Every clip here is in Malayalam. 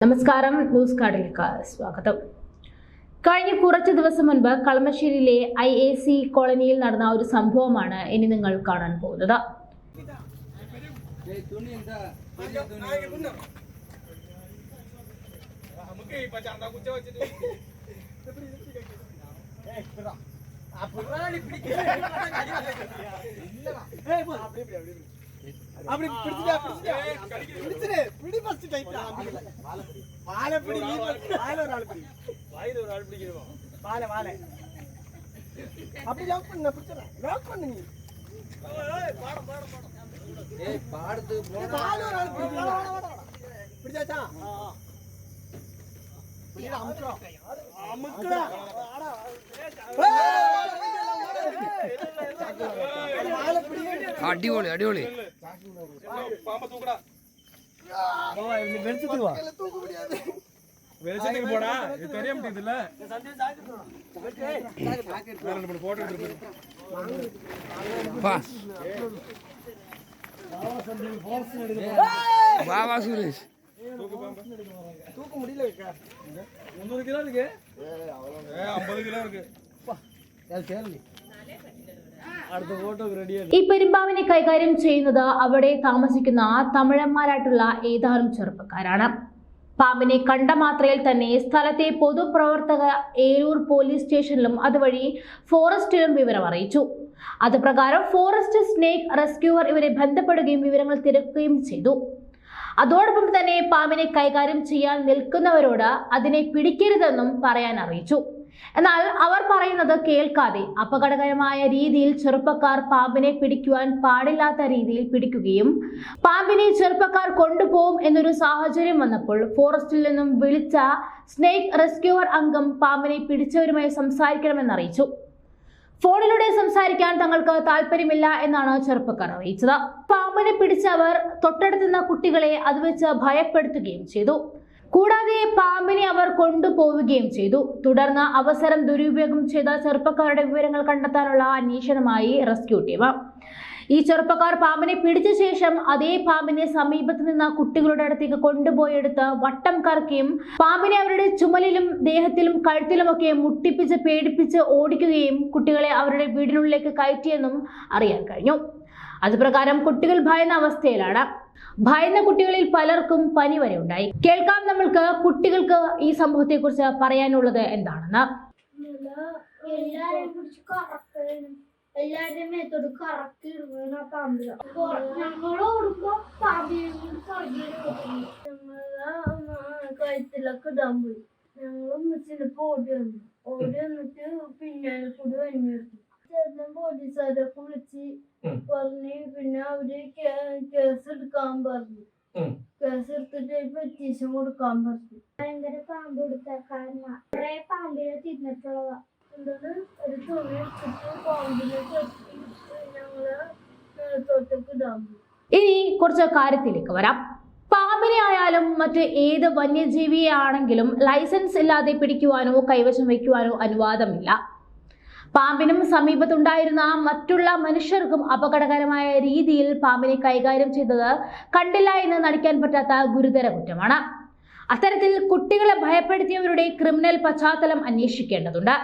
നമസ്കാരം, ന്യൂസ് കാർഡിലേക്ക് സ്വാഗതം. കഴിഞ്ഞ കുറച്ച് ദിവസം മുൻപ് കളമശ്ശേരിയിലെ IAC കോളനിയിൽ നടന്ന ഒരു സംഭവമാണ് ഇനി നിങ്ങൾ കാണാൻ പോകുന്നത്. അടിപൊളി അടിപൊളി വാ സുരേഷ് ഈ പെരുമ്പാവിനെ കൈകാര്യം ചെയ്യുന്നത് അവിടെ താമസിക്കുന്ന തമിഴന്മാരായിട്ടുള്ള ഏതാനും ചെറുപ്പക്കാരാണ്. പാമ്പിനെ കണ്ട മാത്രയിൽ തന്നെ സ്ഥലത്തെ പൊതുപ്രവർത്തക ഏരൂർ പോലീസ് സ്റ്റേഷനിലും അതുവഴി ഫോറസ്റ്റിലും വിവരം അറിയിച്ചു. അതുപ്രകാരം ഫോറസ്റ്റ് സ്നേക്ക് റെസ്ക്യൂവർ ഇവരെ ബന്ധപ്പെടുകയും വിവരങ്ങൾ തിരക്കുകയും ചെയ്തു. അതോടൊപ്പം തന്നെ പാമ്പിനെ കൈകാര്യം ചെയ്യാൻ നിൽക്കുന്നവരോട് അതിനെ പിടിക്കരുതെന്നും പറയാൻ അറിയിച്ചു. എന്നാൽ അവർ പറയുന്നത് കേൾക്കാതെ അപകടകരമായ രീതിയിൽ ചെറുപ്പക്കാർ പാമ്പിനെ പിടിക്കുവാൻ പാടില്ലാത്ത രീതിയിൽ പിടിക്കുകയും പാമ്പിനെ ചെറുപ്പക്കാർ കൊണ്ടുപോകും എന്നൊരു സാഹചര്യം വന്നപ്പോൾ ഫോറസ്റ്റിൽ നിന്നും വിളിച്ച സ്നേക്ക് റെസ്ക്യൂവർ അംഗം പാമ്പിനെ പിടിച്ചവരുമായി സംസാരിക്കണമെന്ന് അറിയിച്ചു. ഫോണിലൂടെ സംസാരിക്കാൻ തങ്ങൾക്ക് താല്പര്യമില്ല എന്നാണ് ചെറുപ്പക്കാർ അറിയിച്ചത്. പാമ്പിനെ പിടിച്ചവർ തൊട്ടടുത്തുന്ന കുട്ടികളെ അത് വെച്ച് ഭയപ്പെടുത്തുകയും ചെയ്തു. കൂടാതെ പാമ്പിനെ അവർ കൊണ്ടുപോവുകയും ചെയ്തു. തുടർന്ന് അവസരം ദുരുപയോഗം ചെയ്ത ചെറുപ്പക്കാരുടെ വിവരങ്ങൾ കണ്ടെത്താനുള്ള അന്വേഷണമായി റെസ്ക്യൂ ടീം. ഈ ചെറുപ്പക്കാർ പാമ്പിനെ പിടിച്ച ശേഷം അതേ പാമ്പിനെ സമീപത്ത് നിന്ന കുട്ടികളുടെ അടുത്തേക്ക് കൊണ്ടുപോയെടുത്ത് വട്ടം കറക്കുകയും പാമ്പിനെ അവരുടെ ചുമലിലും ദേഹത്തിലും കഴുത്തിലുമൊക്കെ മുട്ടിപ്പിച്ച് പേടിപ്പിച്ച് ഓടിക്കുകയും കുട്ടികളെ അവരുടെ വീടിനുള്ളിലേക്ക് കയറ്റിയെന്നും അറിയാൻ കഴിഞ്ഞു. അതുപ്രകാരം കുട്ടികൾ ഭയന്ന അവസ്ഥയിലാണ്. ഭയന്ന കുട്ടികളിൽ പലർക്കും പനി വരെ ഉണ്ടായി. കേൾക്കാം നമ്മൾക്ക് കുട്ടികൾക്ക് ഈ സംഭവത്തെ കുറിച്ച് പറയാനുള്ളത് എന്താണെന്ന്. എല്ലാരുടെ മേത്തോട് കറക്കി ഇടുന്ന പാമ്പില ഞങ്ങളോടുമ്പോ കഴുത്തിലൊക്കെ ഇടാൻ പോയി. ഞങ്ങൾ ഉമ്മച്ചിലപ്പോ ഓടി വന്നിട്ട് പിന്നാലെ കൂടി വന്നിരുന്നു. ചേട്ടൻ പോലീസുകാരൊക്കെ വിളിച്ച് പറഞ്ഞു. പിന്നെ അവര് കേസ് എടുക്കാൻ പറഞ്ഞു. കേസ് എടുത്തിട്ട് പെറ്റീഷൻ കൊടുക്കാൻ പറഞ്ഞു. ഭയങ്കര പാമ്പ് കൊടുത്ത കാരണം കുറെ പാമ്പിനെ തിന്നിട്ടുള്ളതാ. എന്താണ് ഒരു തുണി എടുത്തിട്ട് പാമ്പിനെ കെട്ടി ഞങ്ങള് തൊട്ടൊക്കെ ഇടാൻ പോയി. ഇനി കുറച്ച് കാര്യത്തിലേക്ക് വരാം. പാമ്പിനെ ആയാലും മറ്റ് ഏത് വന്യജീവിയെ ആണെങ്കിലും ലൈസൻസ് ഇല്ലാതെ പിടിക്കുവാനോ കൈവശം വയ്ക്കുവാനോ അനുവാദമില്ല. പാമ്പിനും സമീപത്തുണ്ടായിരുന്ന മറ്റുള്ള മനുഷ്യർക്കും അപകടകരമായ രീതിയിൽ പാമ്പിനെ കൈകാര്യം ചെയ്തത് കണ്ടില്ല എന്ന് നടിക്കാൻ പറ്റാത്ത ഗുരുതര കുറ്റമാണ്. അത്തരത്തിൽ കുട്ടികളെ ഭയപ്പെടുത്തിയവരുടെ ക്രിമിനൽ പശ്ചാത്തലം അന്വേഷിക്കേണ്ടതുണ്ട്.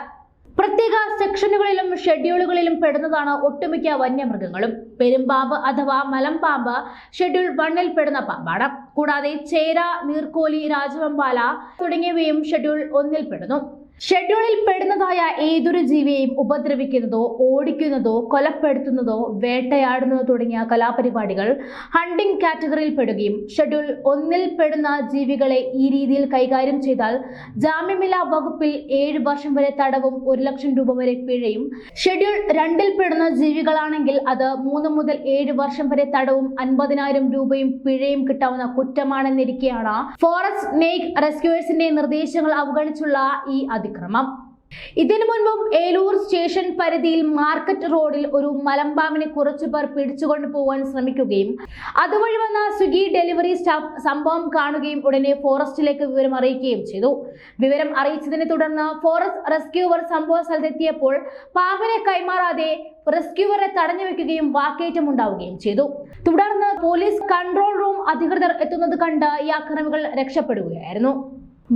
പ്രത്യേക സെക്ഷനുകളിലും ഷെഡ്യൂളുകളിലും പെടുന്നതാണ് ഒട്ടുമിക്ക വന്യമൃഗങ്ങളും. പെരുമ്പാമ്പ് അഥവാ മലമ്പാമ്പ് ഷെഡ്യൂൾ 1 പെടുന്ന പാമ്പാണ്. കൂടാതെ ചേര, നീർക്കോലി, രാജവെമ്പാല തുടങ്ങിയവയും ഷെഡ്യൂൾ 1 പെടുന്നു. ഷെഡ്യൂളിൽ പെടുന്നതായ ഏതൊരു ജീവിയെയും ഉപദ്രവിക്കുന്നതോ ഓടിക്കുന്നതോ കൊലപ്പെടുത്തുന്നതോ വേട്ടയാടുന്നതോ തുടങ്ങിയ കലാപരിപാടികൾ ഹണ്ടിംഗ് കാറ്റഗറിയിൽ പെടുകയും ഷെഡ്യൂൾ 1 പെടുന്ന ജീവികളെ ഈ രീതിയിൽ കൈകാര്യം ചെയ്താൽ ജാമ്യമില്ലാ വകുപ്പിൽ 7 വർഷം വരെ തടവും 1 ലക്ഷം രൂപ വരെ പിഴയും, ഷെഡ്യൂൾ 2 പെടുന്ന ജീവികളാണെങ്കിൽ അത് 3 മുതൽ 7 വർഷം വരെ തടവും 50,000 രൂപയും പിഴയും കിട്ടാവുന്ന കുറ്റമാണെന്നിരിക്കെയാണ് ഫോറസ്റ്റ് സ്നേക്ക് റെസ്ക്യൂവേഴ്സിന്റെ നിർദ്ദേശങ്ങൾ അവഗണിച്ചുള്ള ഈ അതിക്രമം. ഇതിനു മുൻപും ഏലൂർ സ്റ്റേഷൻ പരിധിയിൽ മാർക്കറ്റ് റോഡിൽ ഒരു മലമ്പാമ്പിനെ കുറച്ചുപേർ പിടിച്ചുകൊണ്ടു പോകാൻ ശ്രമിക്കുകയും അതുവഴി വന്ന സ്വിഗ്ഗി ഡെലിവറി സ്റ്റാഫ് സംഭവം കാണുകയും ഉടനെ ഫോറസ്റ്റിലേക്ക് വിവരം അറിയിക്കുകയും ചെയ്തു. വിവരം അറിയിച്ചതിനെ തുടർന്ന് ഫോറസ്റ്റ് റെസ്ക്യൂവർ സംഭവ സ്ഥലത്തെത്തിയപ്പോൾ പാമ്പിനെ കൈമാറാതെ റെസ്ക്യൂവറെ തടഞ്ഞു വെക്കുകയും വാക്കേറ്റം ഉണ്ടാവുകയും ചെയ്തു. തുടർന്ന് പോലീസ് കൺട്രോൾ റൂം അധികൃതർ എത്തുന്നത് കണ്ട് ഈ അക്രമികൾ രക്ഷപ്പെടുകയായിരുന്നു.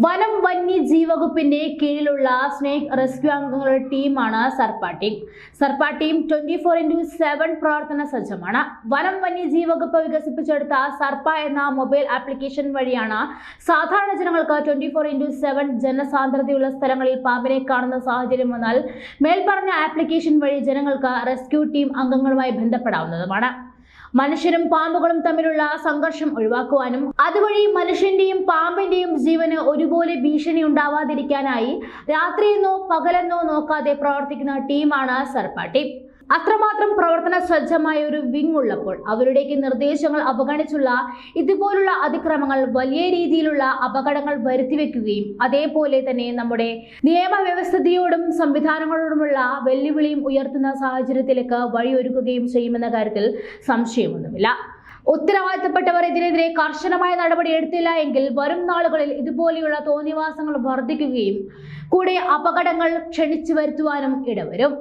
വനം വന്യജീവി വകുപ്പിന്റെ കീഴിലുള്ള സ്നേക് റെസ്ക്യൂ അംഗങ്ങളുടെ ടീമാണ് സർപ്പ ടീം. സർപ്പ ടീം 24/7 പ്രവർത്തന സജ്ജമാണ്. വനം വന്യജീവി വകുപ്പ് വികസിപ്പിച്ചെടുത്ത സർപ്പ എന്ന മൊബൈൽ ആപ്ലിക്കേഷൻ വഴിയാണ് സാധാരണ ജനങ്ങൾക്ക് 24/7 ജനസാന്ദ്രതയുള്ള സ്ഥലങ്ങളിൽ പാമ്പിനെ കാണുന്ന സാഹചര്യം വന്നാൽ മേൽപ്പറഞ്ഞ ആപ്ലിക്കേഷൻ വഴി ജനങ്ങൾക്ക് റെസ്ക്യൂ ടീം അംഗങ്ങളുമായി ബന്ധപ്പെടാവുന്നതുമാണ്. മനുഷ്യരും പാമ്പുകളും തമ്മിലുള്ള സംഘർഷം ഒഴിവാക്കുവാനും അതുവഴി മനുഷ്യന്റെയും പാമ്പിന്റെയും ജീവന് ഒരുപോലെ ഭീഷണി ഉണ്ടാവാതിരിക്കാനായി രാത്രിയെന്നോ പകലെന്നോ നോക്കാതെ പ്രവർത്തിക്കുന്ന ടീമാണ് സർപ്പ ടീം. അത്രമാത്രം പ്രവർത്തന സജ്ജമായ ഒരു വിങ് ഉള്ളപ്പോൾ അവരുടേക്ക് നിർദ്ദേശങ്ങൾ അവഗണിച്ചുള്ള ഇതുപോലുള്ള അതിക്രമങ്ങൾ വലിയ രീതിയിലുള്ള അപകടങ്ങൾ വരുത്തിവെക്കുകയും അതേപോലെ തന്നെ നമ്മുടെ നിയമവ്യവസ്ഥയോടും സംവിധാനങ്ങളോടുമുള്ള വെല്ലുവിളിയും ഉയർത്തുന്ന സാഹചര്യത്തിലേക്ക് വഴിയൊരുക്കുകയും ചെയ്യുമെന്ന കാര്യത്തിൽ സംശയമൊന്നുമില്ല. ഉത്തരവാദിത്തപ്പെട്ടവർ ഇതിനെതിരെ കർശനമായ നടപടി എടുത്തില്ല എങ്കിൽ വരും നാളുകളിൽ ഇതുപോലെയുള്ള തോന്നിവാസങ്ങൾ വർദ്ധിക്കുകയും കൂടെ അപകടങ്ങൾ ക്ഷണിച്ചു വരുത്തുവാനും ഇടവരും.